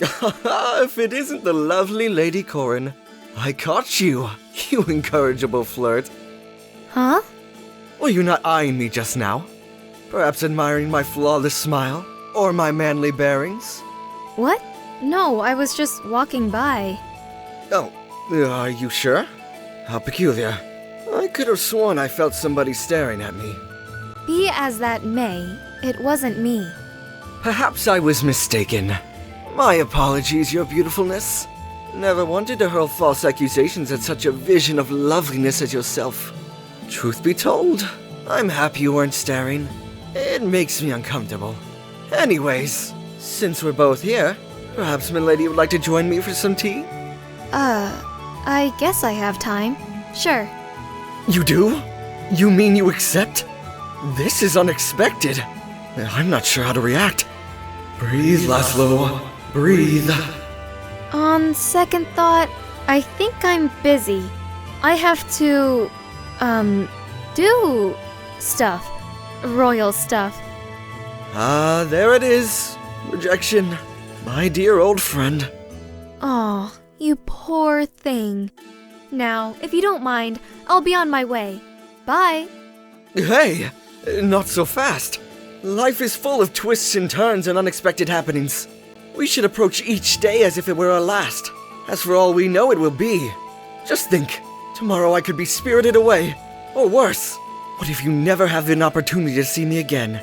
If it isn't the lovely Lady Corrin, I caught you, you incorrigible flirt. Huh? Were you not eyeing me just now? Perhaps admiring my flawless smile? Or my manly bearings? What? No, I was just walking by. Oh, are you sure? How peculiar. I could have sworn I felt somebody staring at me. Be as that may, it wasn't me. Perhaps I was mistaken. My apologies, your beautifulness. Never wanted to hurl false accusations at such a vision of loveliness as yourself. Truth be told, I'm happy you weren't staring. It makes me uncomfortable. Anyways, since we're both here, perhaps milady would like to join me for some tea? I guess I have time. Sure. You do? You mean you accept? This is unexpected. I'm not sure how to react. Breathe, Laslow. Breathe. On second thought, I think I'm busy. I have to, do stuff. Royal stuff. Ah, there it is. Rejection. My dear old friend. Aw, you poor thing. Now, if you don't mind, I'll be on my way. Bye. Hey, not so fast. Life is full of twists and turns and unexpected happenings. We should approach each day as if it were our last. As for all we know, it will be. Just think, tomorrow I could be spirited away. Or worse, what if you never have an opportunity to see me again?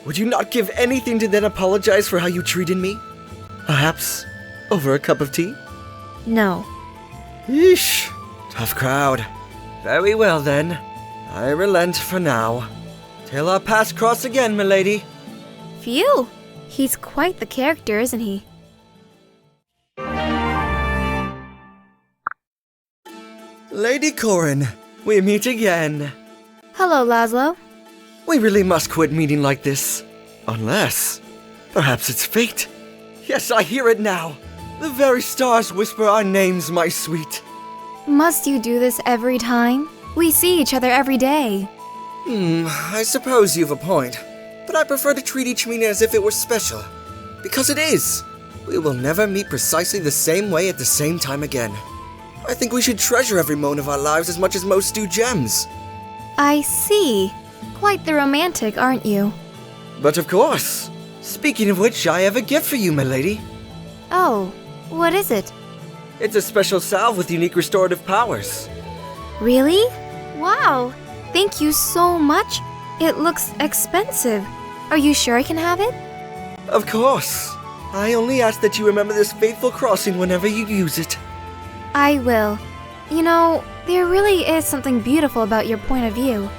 Would you not give anything to then apologize for how you treated me? Perhaps over a cup of tea? No. Yeesh, tough crowd. Very well then. I relent for now. Till our paths cross again, milady. Phew! He's quite the character, isn't he? Lady Corrin, we meet again. Hello, Laslow. We really must quit meeting like this. Unless, perhaps it's fate. Yes, I hear it now. The very stars whisper our names, my sweet. Must you do this every time? We see each other every day. I suppose you've a point. But I prefer to treat each meeting as if it were special. Because it is. We will never meet precisely the same way at the same time again. I think we should treasure every moment of our lives as much as most do gems. I see. Quite the romantic, aren't you? But of course. Speaking of which, I have a gift for you, my lady. Oh, what is it? It's a special salve with unique restorative powers. Really? Wow! Thank you so much. It looks expensive. Are you sure I can have it? Of course. I only ask that you remember this fateful crossing whenever you use it. I will. You know, there really is something beautiful about your point of view.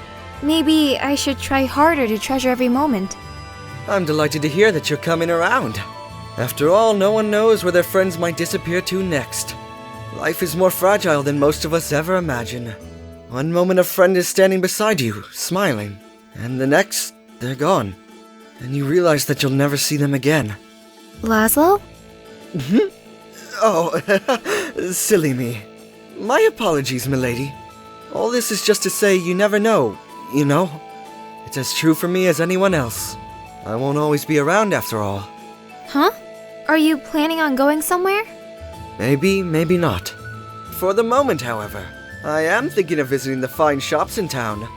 Maybe I should try harder to treasure every moment. I'm delighted to hear that you're coming around. After all, no one knows where their friends might disappear to next. Life is more fragile than most of us ever imagine. One moment a friend is standing beside you, smiling, and the next, they're gone. And you realize that you'll never see them again. Laslow? Oh, silly me. My apologies, milady. All this is just to say you never know, you know? It's as true for me as anyone else. I won't always be around after all. Huh? Are you planning on going somewhere? Maybe, maybe not. For the moment, however, I am thinking of visiting the fine shops in town.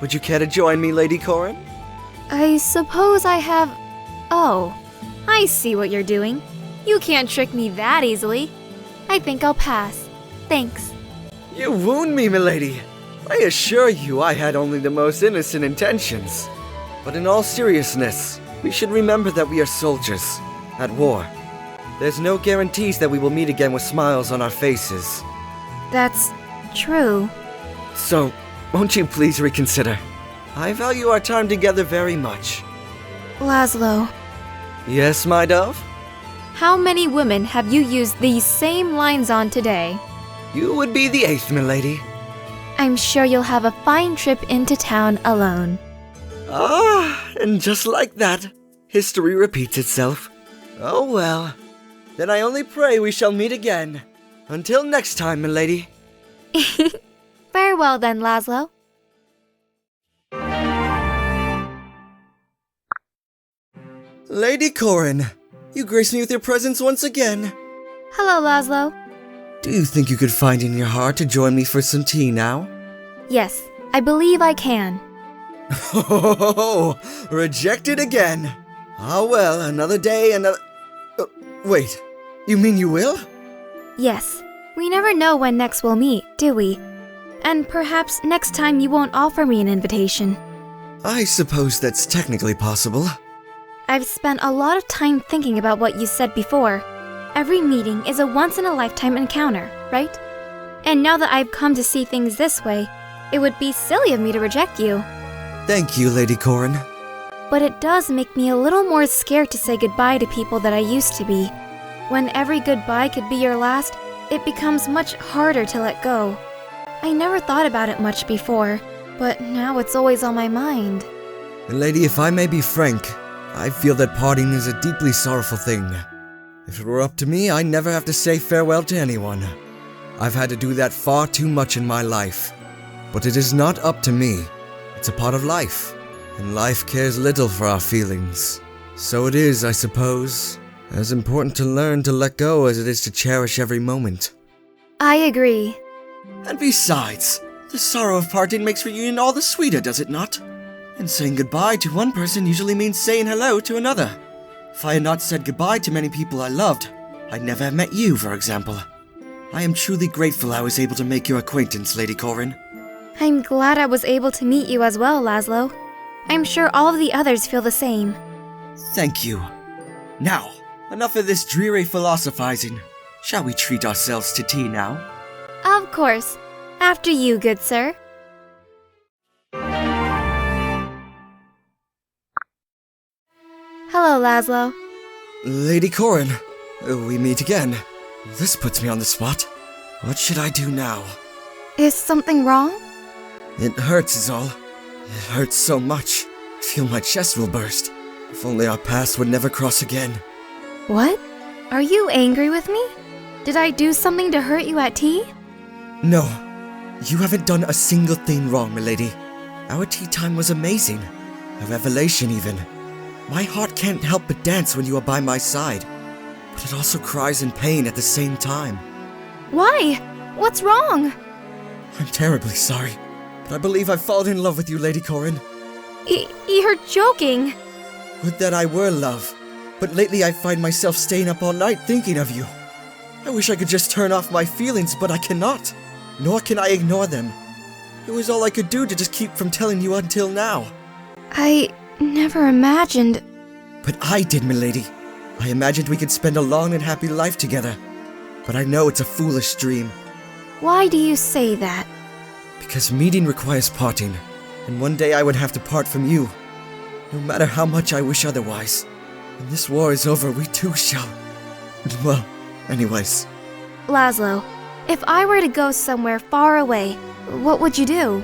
Would you care to join me, Lady Corrin? I suppose I have... Oh, I see what you're doing. You can't trick me that easily. I think I'll pass. Thanks. You wound me, milady. I assure you I had only the most innocent intentions. But in all seriousness, we should remember that we are soldiers, at war. There's no guarantees that we will meet again with smiles on our faces. That's true. So, won't you please reconsider? I value our time together very much. Laslow, Yes, my dove? how many women have you used these same lines on today? You would be the 8th, milady. I'm sure you'll have a fine trip into town alone. Ah, and just like that, history repeats itself. Oh well. Then I only pray we shall meet again. Until next time, milady. Farewell then, Laslow. Lady Corrin, You grace me with your presence once again. Hello, Laslow. Do you think you could find in your heart to join me for some tea now? Yes, I believe I can. Oh, rejected again. Ah well, another day, another... wait, you mean you will? Yes, we never know when next we'll meet, do we? And perhaps next time you won't offer me an invitation. I suppose that's technically possible. I've spent a lot of time thinking about what you said before. Every meeting is a once-in-a-lifetime encounter, right? And now that I've come to see things this way, it would be silly of me to reject you. Thank you, Lady Corrin. But it does make me a little more scared to say goodbye to people that I used to be. When every goodbye could be your last, it becomes much harder to let go. I never thought about it much before, but now it's always on my mind. Lady, if I may be frank, I feel that parting is a deeply sorrowful thing. If it were up to me, I'd never have to say farewell to anyone. I've had to do that far too much in my life. But it is not up to me. It's a part of life, and life cares little for our feelings. So it is, I suppose, as important to learn to let go as it is to cherish every moment. I agree. And besides, the sorrow of parting makes reunion all the sweeter, does it not? And saying goodbye to one person usually means saying hello to another. If I had not said goodbye to many people I loved, I'd never have met you, for example. I am truly grateful I was able to make your acquaintance, Lady Corrin. I'm glad I was able to meet you as well, Laslow. I'm sure all of the others feel the same. Thank you. Now, enough of this dreary philosophizing. Shall we treat ourselves to tea now? Of course. After you, good sir. Hello, Laslow. Lady Corrin, we meet again. This puts me on the spot. What should I do now? Is something wrong? It hurts is all. It hurts so much. I feel my chest will burst. If only our paths would never cross again. What? Are you angry with me? Did I do something to hurt you at tea? No. You haven't done a single thing wrong, milady. Our tea time was amazing. A revelation even. My heart can't help but dance when you are by my side. But it also cries in pain at the same time. Why? What's wrong? I'm terribly sorry, but I believe I've fallen in love with you, Lady Corrin. You're joking. Would that I were love, but lately I find myself staying up all night thinking of you. I wish I could just turn off my feelings, but I cannot. Nor can I ignore them. It was all I could do to just keep from telling you until now. I never imagined... But I did, milady. I imagined we could spend a long and happy life together. But I know it's a foolish dream. Why do you say that? Because meeting requires parting, and one day I would have to part from you. No matter how much I wish otherwise. When this war is over, we too shall... Well, anyways. Laslow, if I were to go somewhere far away, what would you do?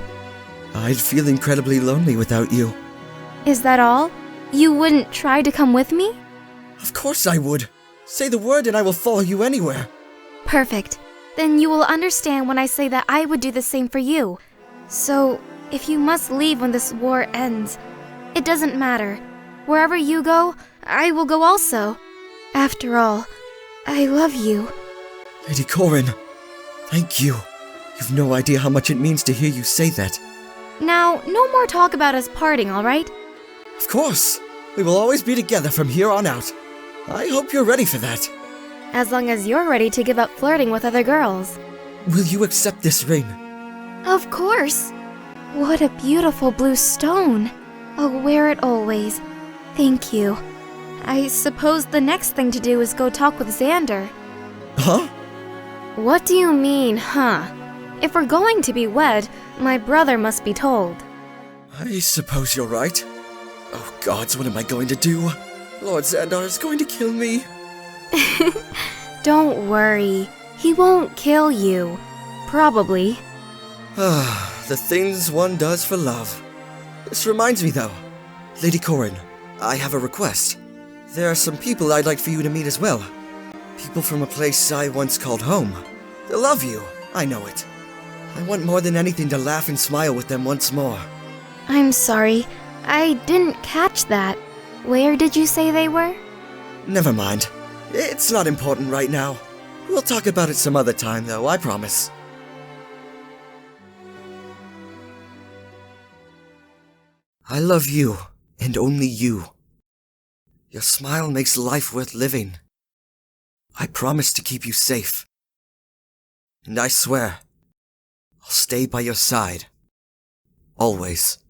I'd feel incredibly lonely without you. Is that all? You wouldn't try to come with me? Of course I would. Say the word and I will follow you anywhere. Perfect. Then you will understand when I say that I would do the same for you. So, if you must leave when this war ends, it doesn't matter. Wherever you go, I will go also. After all, I love you. Lady Corrin, thank you. You've no idea how much it means to hear you say that. Now, no more talk about us parting, alright? Of course. We will always be together from here on out. I hope you're ready for that. As long as you're ready to give up flirting with other girls. Will you accept this ring? Of course. What a beautiful blue stone. I'll wear it always. Thank you. I suppose the next thing to do is go talk with Xander. Huh? What do you mean, huh? If we're going to be wed, my brother must be told. I suppose you're right. Oh gods, what am I going to do? Lord Xandar is going to kill me. Don't worry. He won't kill you. Probably. The things one does for love. This reminds me though. Lady Corrin, I have a request. There are some people I'd like for you to meet as well. People from a place I once called home. They'll love you, I know it. I want more than anything to laugh and smile with them once more. I'm sorry. I didn't catch that. Where did you say they were? Never mind. It's not important right now. We'll talk about it some other time, though, I promise. I love you, and only you. Your smile makes life worth living. I promise to keep you safe. And I swear, I'll stay by your side. Always.